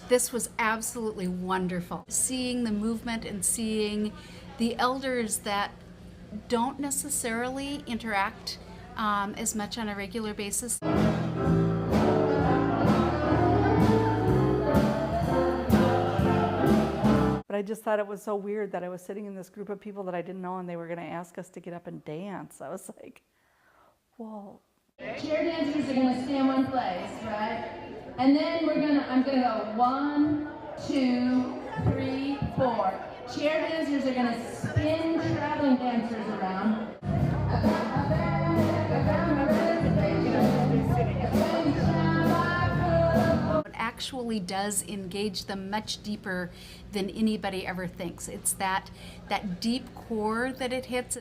This was absolutely wonderful. Seeing the movement and seeing the elders that don't necessarily interact as much on a regular basis. But I just thought it was so weird that I was sitting in this group of people that I didn't know and they were going to ask us to get up and dance. I was like, whoa. Chair dancers are going to stay in one place, right? And then I'm going to go 1, 2, 3, 4. Chair dancers are going to spin traveling dancers around. It actually does engage them much deeper than anybody ever thinks. It's that deep core that it hits.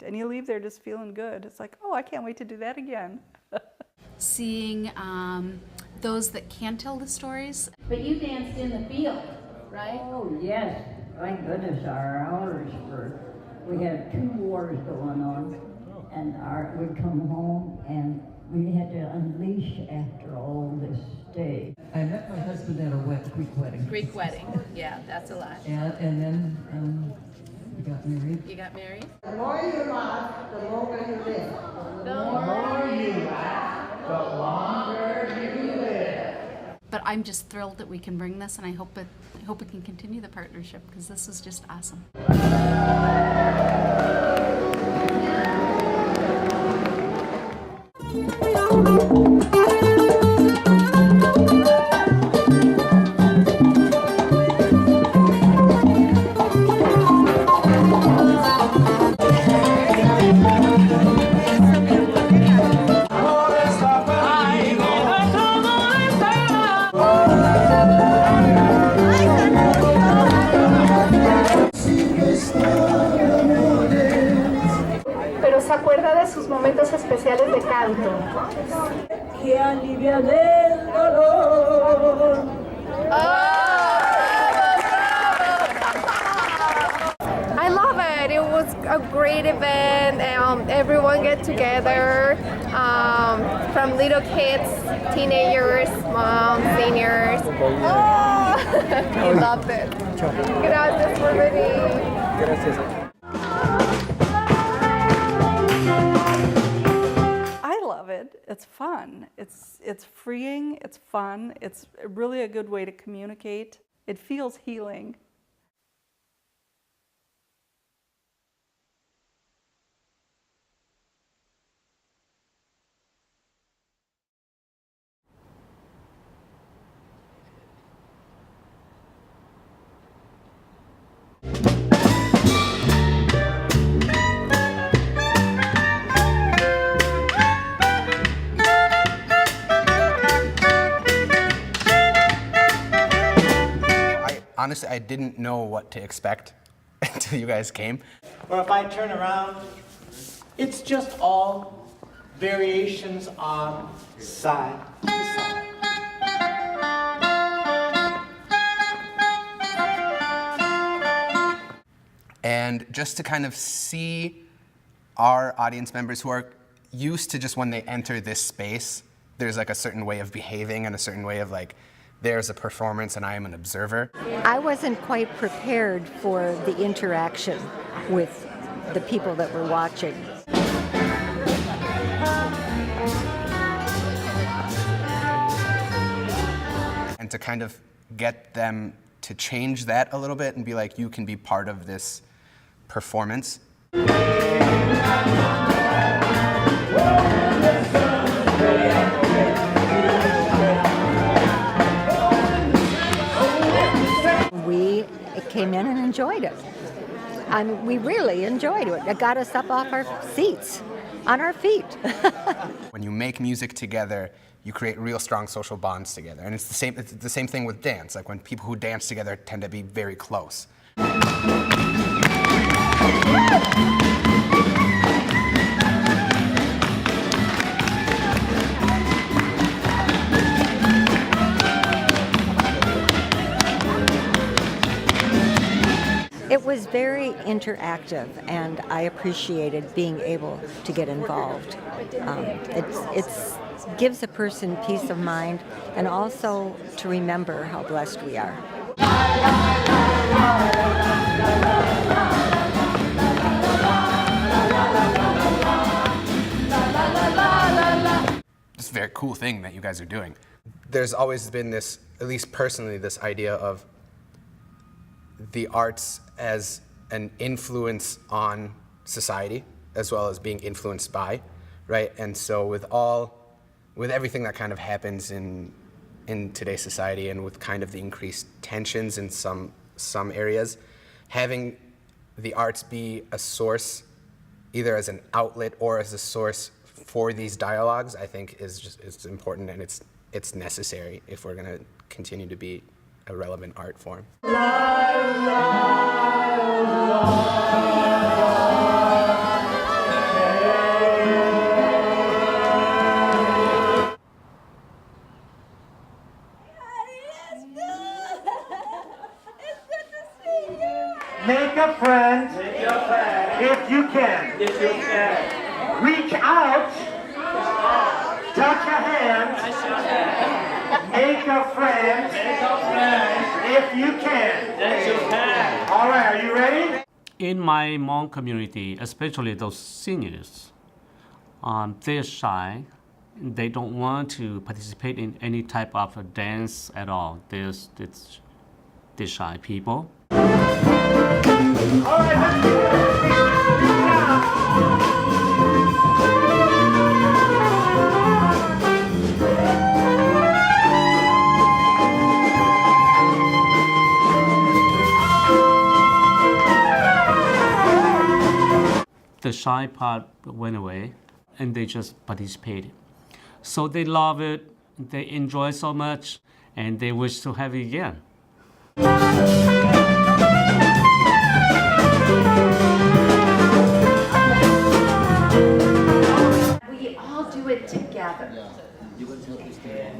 And you leave there just feeling good. It's like, oh, I can't wait to do that again. Seeing those that can tell the stories. But you danced in the field, right? Oh, yes. Thank goodness our hours were. We had 2 wars going on, and we'd come home and we had to unleash after all this day. I met my husband at a Greek wedding. Greek wedding, yeah, that's a lot. And then we got married. You got married? The more you laugh, the longer you live. The more you laugh, the longer you live. But I'm just thrilled that we can bring this, and I hope we can continue the partnership because this is just awesome. Pero se acuerda de sus momentos especiales de canto. Que alivia del dolor. I love it. It was a great event. Everyone get together, from little kids, teenagers, moms, seniors. Oh, I loved it. Gracias por venir. I love it. It's fun. It's freeing. It's fun. It's really a good way to communicate. It feels healing. Honestly, I didn't know what to expect until you guys came. Or if I turn around, it's just all variations on side to side. And just to kind of see our audience members who are used to just when they enter this space, there's like a certain way of behaving and a certain way of like, there's a performance and I am an observer. I wasn't quite prepared for the interaction with the people that were watching. and to kind of get them to change that a little bit and be like, you can be part of this performance. We came in and enjoyed it. We really enjoyed it. It got us up off our seats, on our feet. When you make music together, you create real strong social bonds together. And it's the same thing with dance. Like when people who dance together tend to be very close. It was very interactive, and I appreciated being able to get involved. It gives a person peace of mind, and also to remember how blessed we are. It's a very cool thing that you guys are doing. There's always been this, at least personally, this idea of the arts as an influence on society as well as being influenced by, right? And so with everything that kind of happens in today's society and with kind of the increased tensions in some areas, having the arts be a source, either as an outlet or as a source for these dialogues, I think it's important, and it's necessary if we're going to continue to be a relevant art form. Make a friend. If you can. Reach out. Touch a hand. Make a friend. If you can. All right, are you ready? In my Hmong community, especially those seniors, they're shy. They don't want to participate in any type of a dance at all. They're shy people. All right, let's do it. The shy part went away, and they just participated. So they love it, they enjoy so much, and they wish to have it again. We all do it together.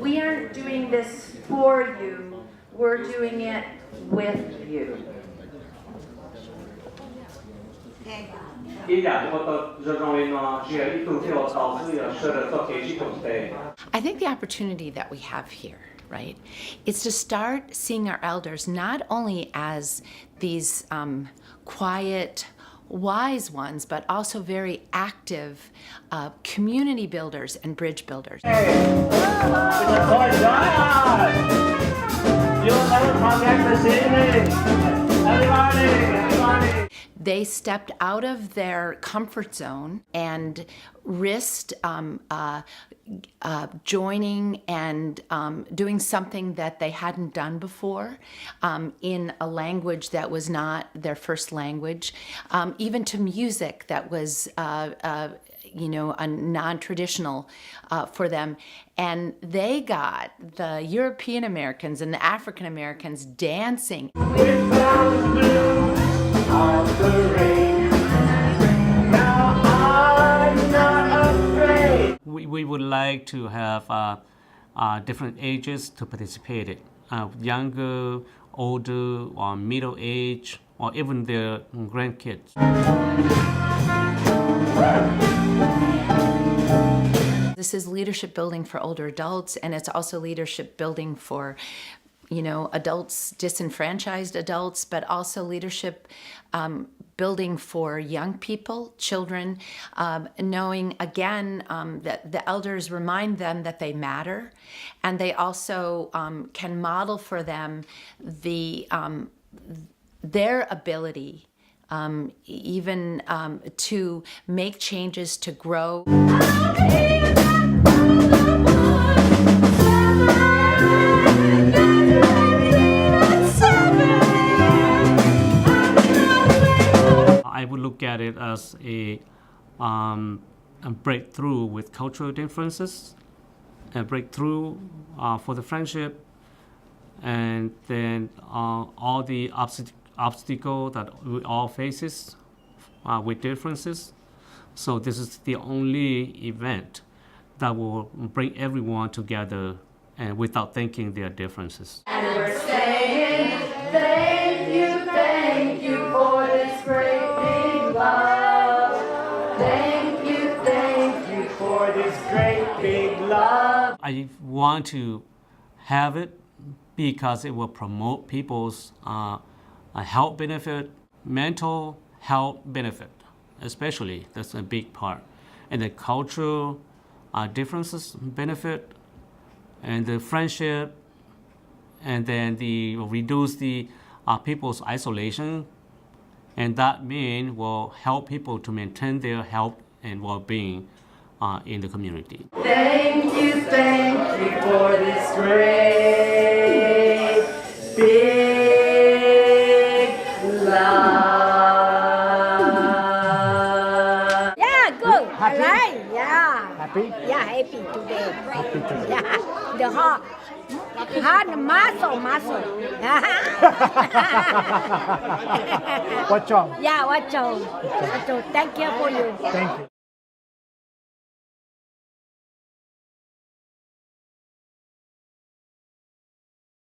We aren't doing this for you, we're doing it with you. I think the opportunity that we have here, right, is to start seeing our elders not only as these quiet, wise ones, but also very active community builders and bridge builders. They stepped out of their comfort zone and risked joining and doing something that they hadn't done before in a language that was not their first language, even to music that was a non-traditional for them. And they got the European Americans and the African Americans dancing. We would like to have different ages to participate. Younger, older, or middle age, or even their grandkids. This is leadership building for older adults, and it's also leadership building for, adults, disenfranchised adults, but also leadership building for young people, children, knowing again that the elders remind them that they matter, and they also can model for them their ability even to make changes, to grow. I would look at it as a breakthrough with cultural differences, a breakthrough for the friendship, and then all the obstacles that we all faces with differences. So this is the only event that will bring everyone together and without thinking their differences. And we're saying thank you for this great big love. Thank you for this great big love. I want to have it because it will promote people's health benefit, mental health benefit, especially. That's a big part. And the cultural differences benefit, and the friendship, and then the reduce the people's isolation, and that mean will help people to maintain their health and well-being in the community. Thank you for this great big love. Yeah, good. Happy? I like. Yeah. Happy? Yeah, happy today. Happy today. Yeah, the heart, muscle. What job? Yeah, what Joe? Thank you for you. Thank you.